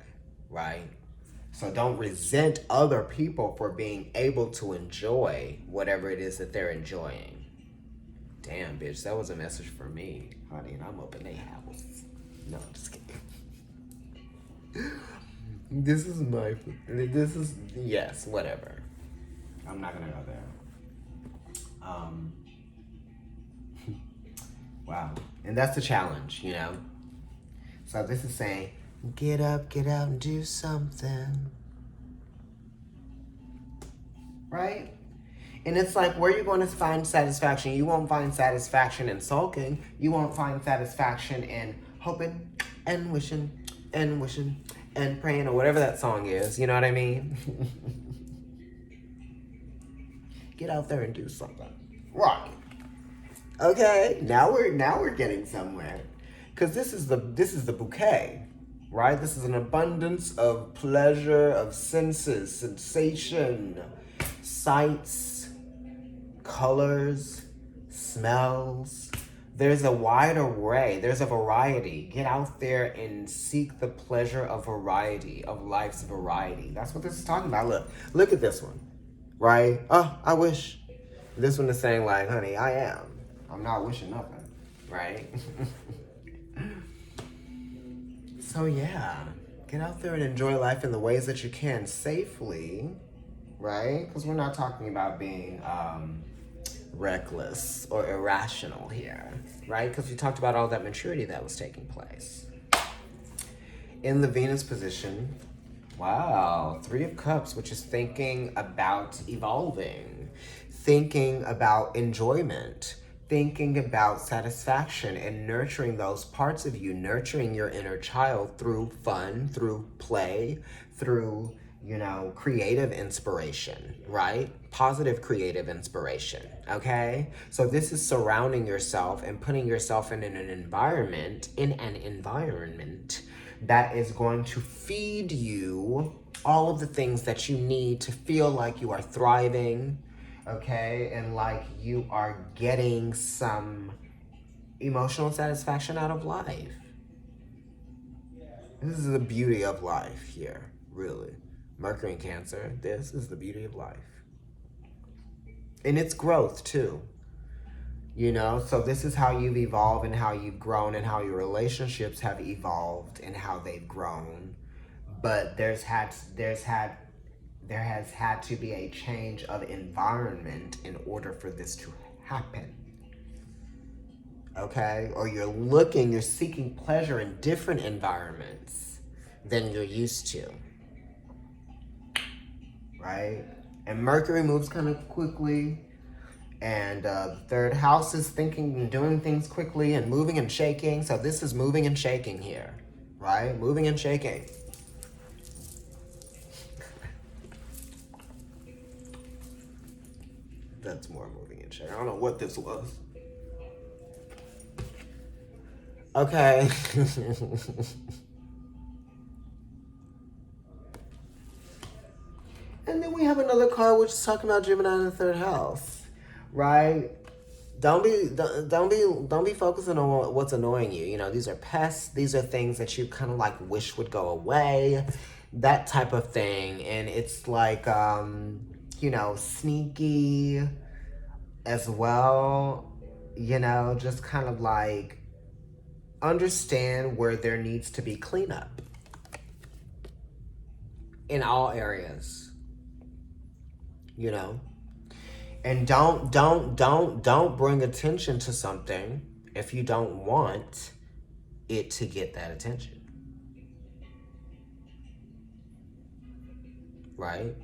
right? So don't resent other people for being able to enjoy whatever it is that they're enjoying. Damn, bitch, that was a message for me, honey, and I'm up in their house. No, I'm just kidding. Yes, whatever. I'm not gonna go there. Wow. And that's the challenge, you know? So this is saying, get up, get out, and do something. Right? And it's like, where are you going to find satisfaction? You won't find satisfaction in sulking. You won't find satisfaction in hoping and wishing and praying, or whatever that song is. You know what I mean? Get out there and do something. Right. Okay, now we're getting somewhere. Cause this is the bouquet, right? This is an abundance of pleasure, of senses, sensation, sights, colors, smells. There's a wide array, there's a variety. Get out there and seek the pleasure of variety, of life's variety. That's what this is talking about. Look at this one, right? Oh, I wish. This one is saying like, honey, I'm not wishing nothing, right? So yeah, get out there and enjoy life in the ways that you can safely, right? Because we're not talking about being reckless or irrational here, right? Because we talked about all that maturity that was taking place. In the Venus position, wow, 3 of Cups, which is thinking about evolving, thinking about enjoyment, thinking about satisfaction and nurturing those parts of you, nurturing your inner child through fun, through play, through, creative inspiration, right? Positive creative inspiration, okay? So this is surrounding yourself and putting yourself in an environment that is going to feed you all of the things that you need to feel like you are thriving, okay, and like you are getting some emotional satisfaction out of life. This is the beauty of life here, really. Mercury and Cancer, this is the beauty of life. And it's growth too. So this is how you've evolved and how you've grown and how your relationships have evolved and how they've grown. But there has had to be a change of environment in order for this to happen. Okay? Or you're seeking pleasure in different environments than you're used to. Right? And Mercury moves kind of quickly. And the 3rd house is thinking and doing things quickly and moving and shaking. So this is moving and shaking here. Right? Moving and shaking. That's more moving and shaking. I don't know what this was. Okay. And then we have another card which is talking about Gemini in the 3rd house, right? Don't be focusing on what's annoying you. These are pests. These are things that you kind of like wish would go away, that type of thing. And it's like, sneaky as well, just kind of like understand where there needs to be cleanup in all areas. And don't bring attention to something if you don't want it to get that attention. Right?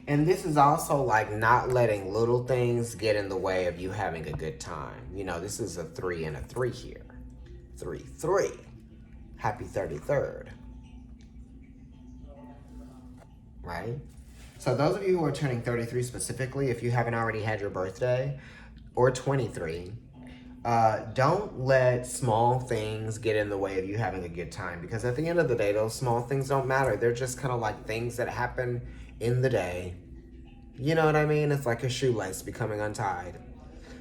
And this is also like not letting little things get in the way of you having a good time. This is a 3 and a 3 here. 3. Happy 33rd. Right? So those of you who are turning 33 specifically, if you haven't already had your birthday, or 23, don't let small things get in the way of you having a good time. Because at the end of the day, those small things don't matter. They're just kind of like things that happen in the day. You know what I mean? It's like a shoelace becoming untied.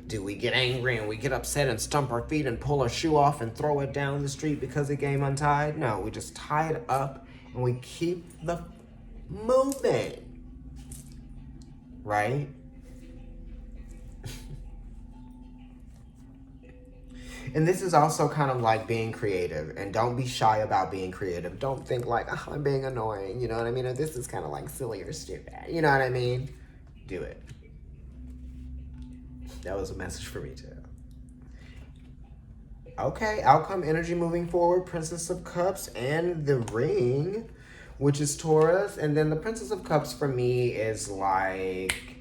Do we get angry and we get upset and stomp our feet and pull our shoe off and throw it down the street because it came untied? No, we just tie it up and we keep the moving, right? And this is also kind of like being creative, and don't be shy about being creative. Don't think like, oh, I'm being annoying, you know what I mean? Or this is kind of like silly or stupid, you know what I mean? Do it. That was a message for me too. Okay, outcome energy moving forward, Princess of Cups and the Ring, which is Taurus. And then the Princess of Cups for me is like,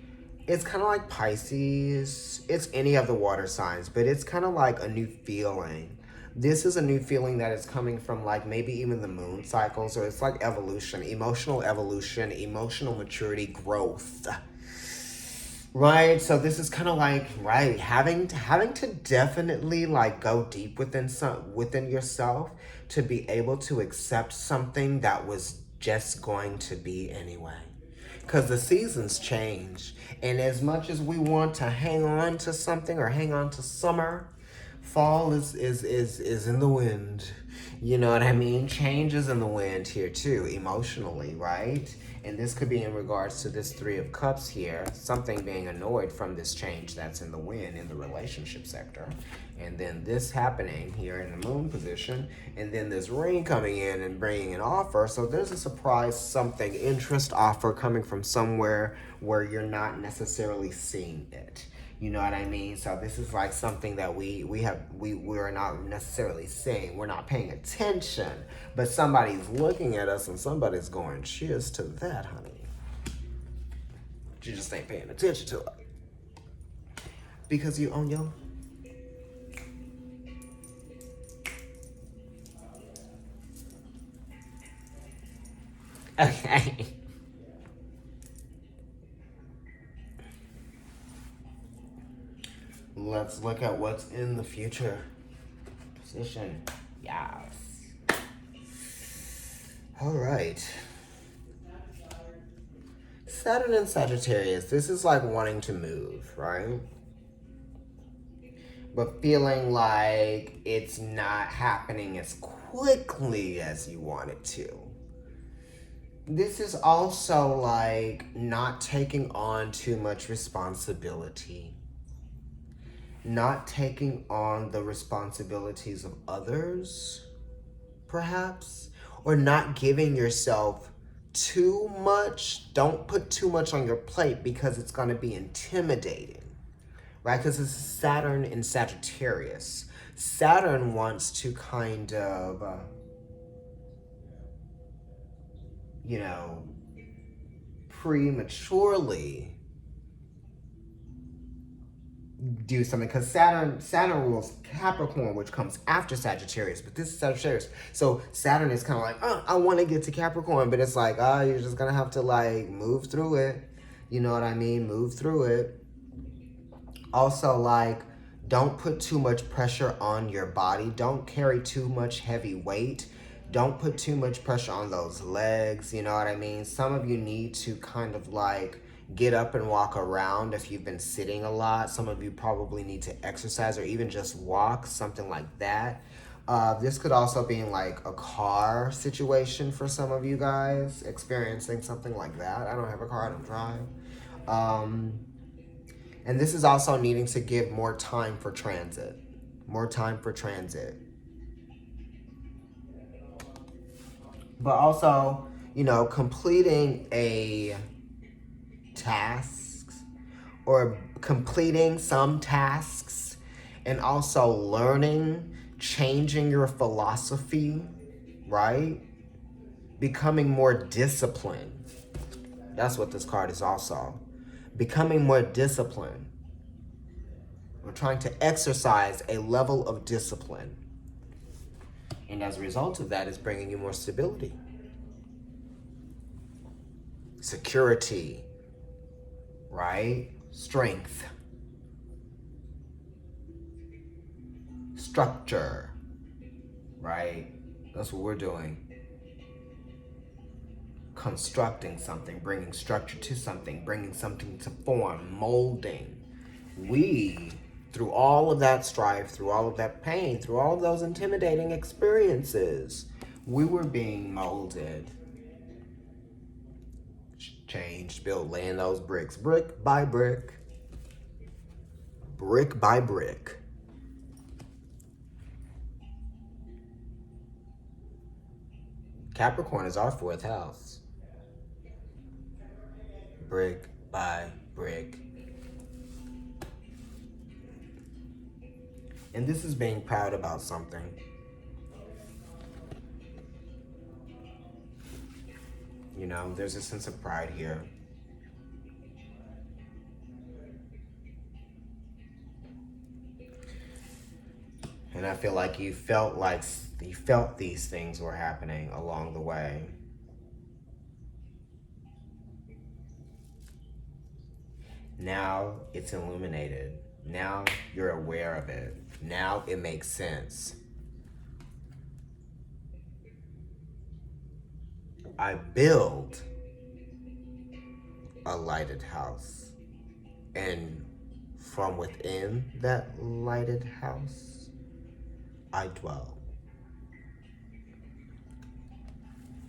it's kind of like Pisces. It's any of the water signs, but it's kind of like a new feeling. This is a new feeling that is coming from like maybe even the moon cycles, or it's like evolution, emotional maturity, growth. Right, so this is kind of like, right, having to definitely like go deep within yourself to be able to accept something that was just going to be anyway. Because the seasons change, and as much as we want to hang on to something or hang on to summer, fall is in the wind. You know what I mean? Change is in the wind here too, emotionally, right? And this could be in regards to this Three of Cups here, something being annoyed from this change that's in the wind in the relationship sector. And then this happening here in the moon position, and then this ring coming in and bringing an offer. So there's a surprise something, interest offer coming from somewhere where you're not necessarily seeing it. You know what I mean? So this is like something that we're not necessarily seeing. We're not paying attention, but somebody's looking at us and somebody's going, cheers to that, honey. But you just ain't paying attention to it. Because you own your... Okay. Let's look at what's in the future position. Yes. All right. Saturn and Sagittarius. This is like wanting to move, right? But feeling like it's not happening as quickly as you want it to. This is also like not taking on too much responsibility. Not taking on the responsibilities of others, perhaps, or not giving yourself too much. Don't put too much on your plate because it's going to be intimidating, right? Because it's Saturn in Sagittarius. Saturn wants to kind of, prematurely do something, because Saturn rules Capricorn, which comes after Sagittarius, but this is Sagittarius. So Saturn is kind of like, I want to get to Capricorn, but it's like, you're just gonna have to like move through it. You know what I mean? Move through it. Also, like, don't put too much pressure on your body. Don't carry too much heavy weight. Don't put too much pressure on those legs. You know what I mean? Some of you need to kind of like get up and walk around if you've been sitting a lot. Some of you probably need to exercise or even just walk, something like that. This could also be in like a car situation for some of you guys, experiencing something like that. I don't have a car, I don't drive. And this is also needing to give more time for transit. More time for transit. But also, completing a task or completing some tasks, and also learning, changing your philosophy, right? Becoming more disciplined. That's what this card is also. Becoming more disciplined. We're trying to exercise a level of discipline. And as a result of that, it's bringing you more stability, security, right? Strength, structure, right? That's what we're doing. Constructing something, bringing structure to something, bringing something to form, molding. We Through all of that strife, through all of that pain, through all of those intimidating experiences, we were being molded, changed, built, laying those bricks, brick by brick, brick by brick. Capricorn is our 4th house. Brick by brick. And this is being proud about something. You know, there's a sense of pride here. And I feel like you felt these things were happening along the way. Now it's illuminated. Now you're aware of it. Now it makes sense. I build a lighted house, and from within that lighted house, I dwell.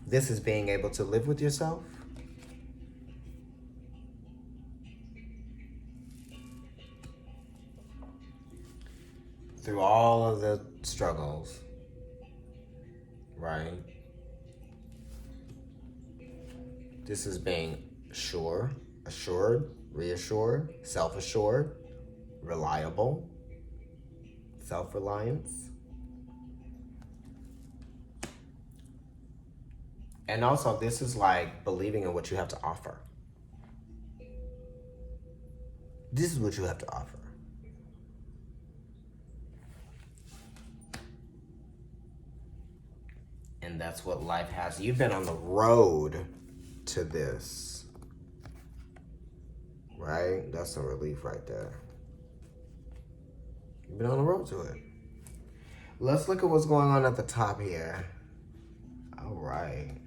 This is being able to live with yourself. Through all of the struggles, right? This is being sure, assured, reassured, self-assured, reliable, self-reliance. And also, this is like believing in what you have to offer. This is what you have to offer. And that's what life has. You've been on the road to this, right? That's a relief right there. You've been on the road to it. Let's look at what's going on at the top here. All right.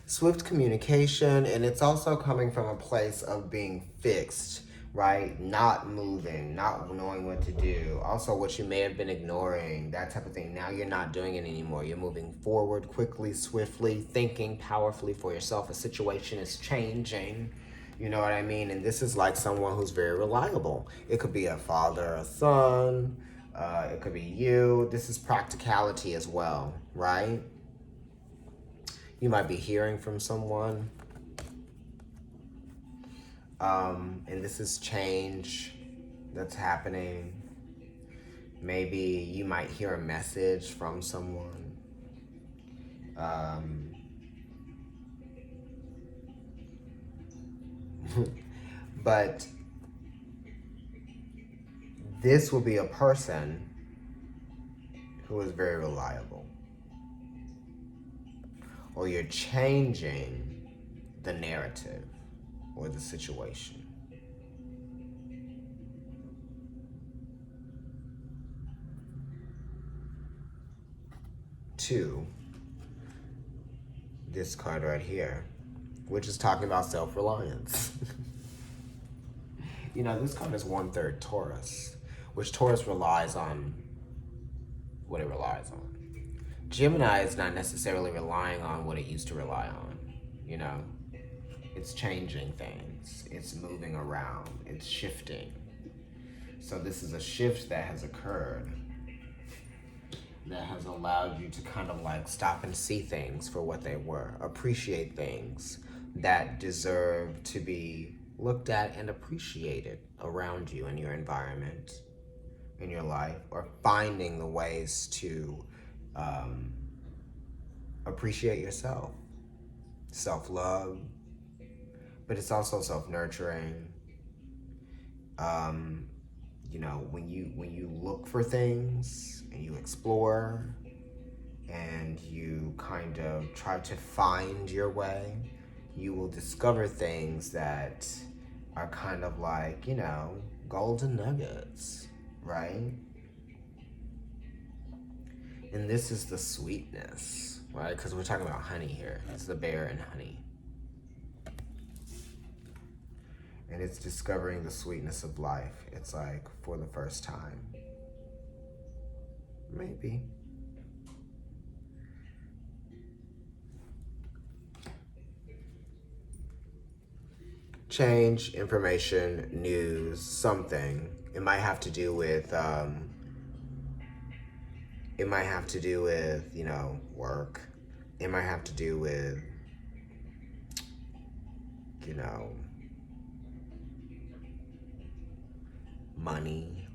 Swift communication, and it's also coming from a place of being fixed, right? Not moving, not knowing what to do. Also, what you may have been ignoring, that type of thing. Now you're not doing it anymore. You're moving forward quickly, swiftly, thinking powerfully for yourself. A situation is changing. You know what I mean? And this is like someone who's very reliable. It could be a father, a son. It could be you. This is practicality as well, right? You might be hearing from someone. And this is change that's happening. Maybe you might hear a message from someone. But this will be a person who is very reliable. Or you're changing the narrative or the situation. 2, this card right here, which is talking about self-reliance. You know, this card is 1/3 Taurus, which Taurus relies on what it relies on. Gemini is not necessarily relying on what it used to rely on, you know? It's changing things. It's moving around. It's shifting. So this is a shift that has occurred that has allowed you to kind of like stop and see things for what they were. Appreciate things that deserve to be looked at and appreciated around you in your environment, in your life, or finding the ways to appreciate yourself. Self-love, but it's also self-nurturing. You know, when you look for things and you explore and you kind of try to find your way, you will discover things that are kind of like, you know, golden nuggets, right? And this is the sweetness, right? Because we're talking about honey here. It's the bear and honey. And it's discovering the sweetness of life. It's like for the first time. Maybe. Change, information, news, something. It might have to do with, you know, work. It might have to do with, you know, money.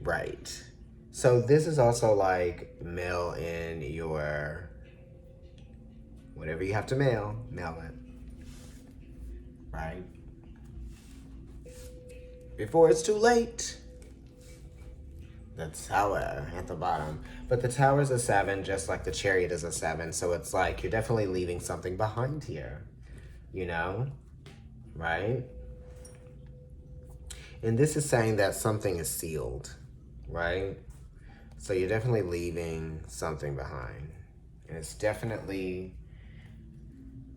Right. So this is also like mail in your, whatever you have to mail it. Right? Before it's too late. The Tower at the bottom. But the Tower is a 7, just like the Chariot is a 7. So it's like you're definitely leaving something behind here. You know? Right? And this is saying that something is sealed. Right? So you're definitely leaving something behind. And it's definitely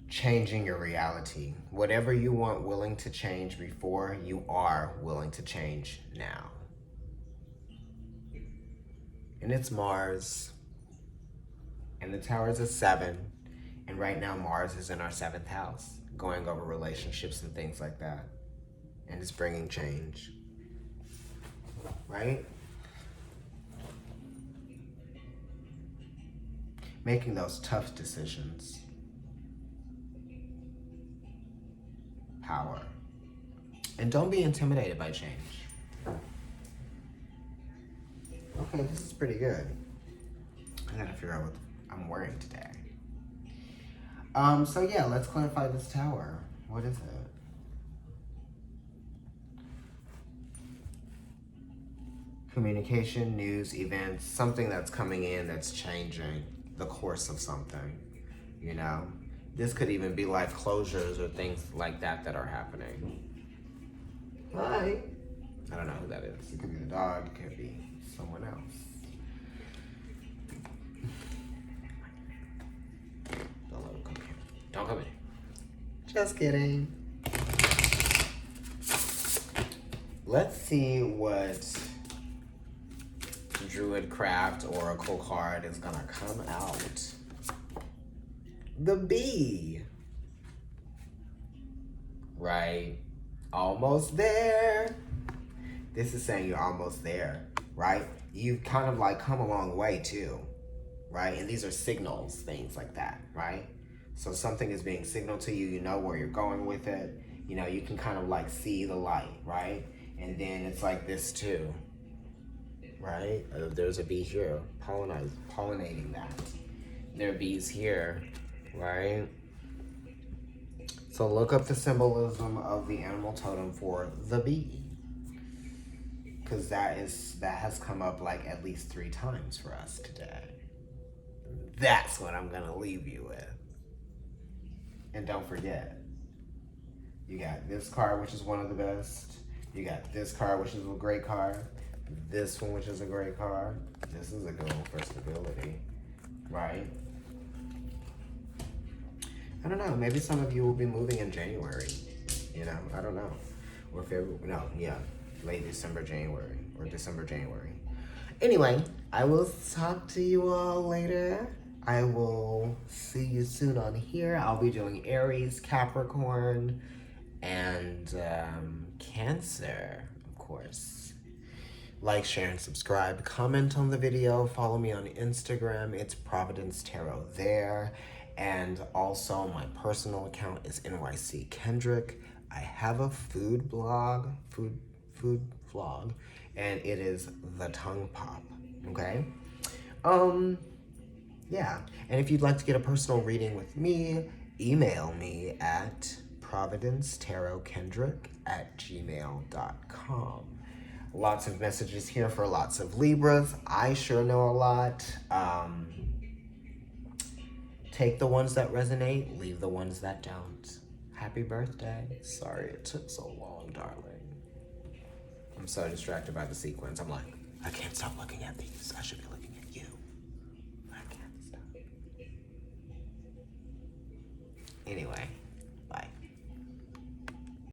changing your reality. Whatever you weren't willing to change before, you are willing to change now. And it's Mars. And the Tower is a 7. And right now Mars is in our 7th house, going over relationships and things like that. And it's bringing change. Right? Making those tough decisions. Power. And don't be intimidated by change. Okay, this is pretty good. I gotta figure out what I'm wearing today. So yeah, let's clarify this Tower. What is it? Communication, news, events, something that's coming in that's changing the course of something, you know? This could even be like closures or things like that that are happening. Hi. I don't know who that is. It could be the dog, it could be someone else. Don't let him come here. Don't come in. Just kidding. Let's see what Druidcraft Oracle card is gonna come out. The Bee. Right? Almost there. This is saying you're almost there, right? You've kind of like come a long way too, right? And these are signals, things like that, right? So something is being signaled to you, you know where you're going with it. You know, you can kind of like see the light, right? And then it's like this too, right? There's a bee here, pollinating that. There are bees here, right? So look up the symbolism of the animal totem for the bee. Because that has come up like at least 3 times for us today. That's what I'm gonna leave you with. And don't forget, you got this card, which is one of the best. You got this card, which is a great card. This one, which is a great card. This is a good one for stability, right? I don't know, maybe some of you will be moving in January, you know, I don't know. Or February, no, yeah, late December, January, or December, January. Anyway, I will talk to you all later. I will see you soon on here. I'll be doing Aries, Capricorn, and Cancer, of course. Like, share, and subscribe. Comment on the video. Follow me on Instagram. It's Providence Tarot there. And also my personal account is NYC Kendrick. I have a food vlog, and it is The Tongue Pop, okay? Yeah, and if you'd like to get a personal reading with me, email me at providencetarotkendrick@gmail.com. Lots of messages here for lots of Libras. I sure know a lot. Take the ones that resonate, leave the ones that don't. Happy birthday. Sorry it took so long, darling. I'm so distracted by the sequence. I'm like, I can't stop looking at these. I should be looking at you. I can't stop. Anyway.